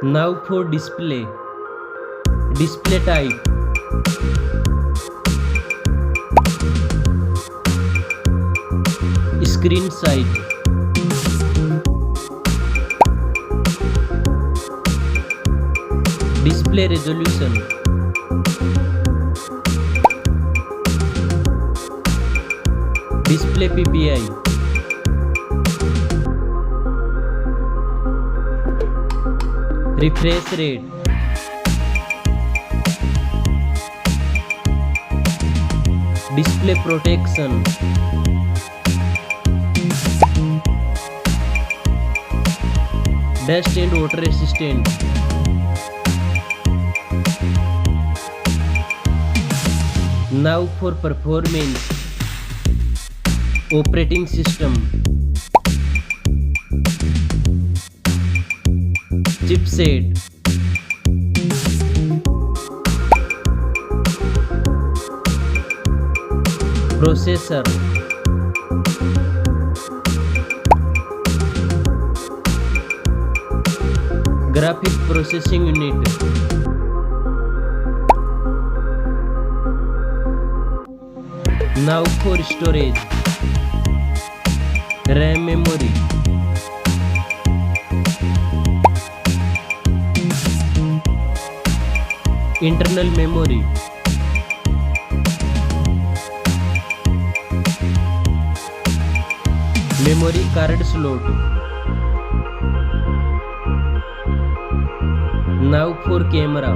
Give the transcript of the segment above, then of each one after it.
Now for display. Display type. Screen size. Display resolution. Display PPI. Refresh rate. Display protection. Dust and water resistant. Now for performance. Operating system. Chipset. Processor. Graphic processing unit. Now for storage. RAM memory. Internal memory. Memory card slot. Now for camera.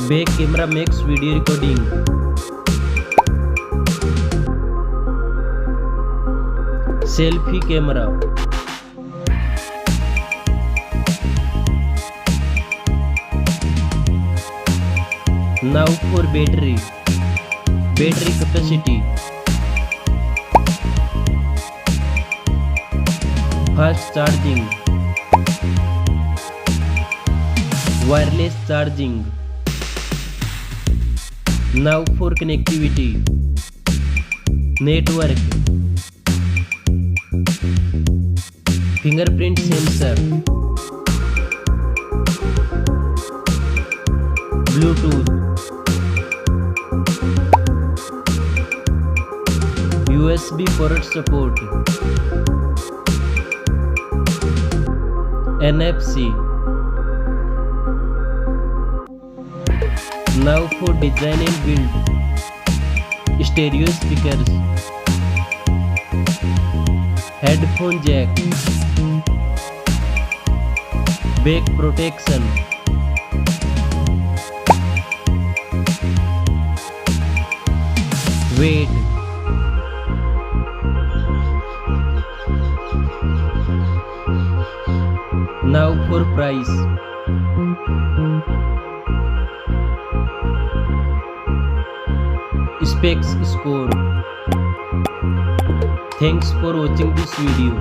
Back camera makes video recording. Selfie camera. Now for battery. Battery capacity. Fast charging. Wireless charging. Now for connectivity. Network. Fingerprint sensor. Bluetooth. USB port support. NFC. Now for design and build. Stereo speakers. Headphone jack. Back protection. Weight. Now for price. Specs score. Thanks for watching this video.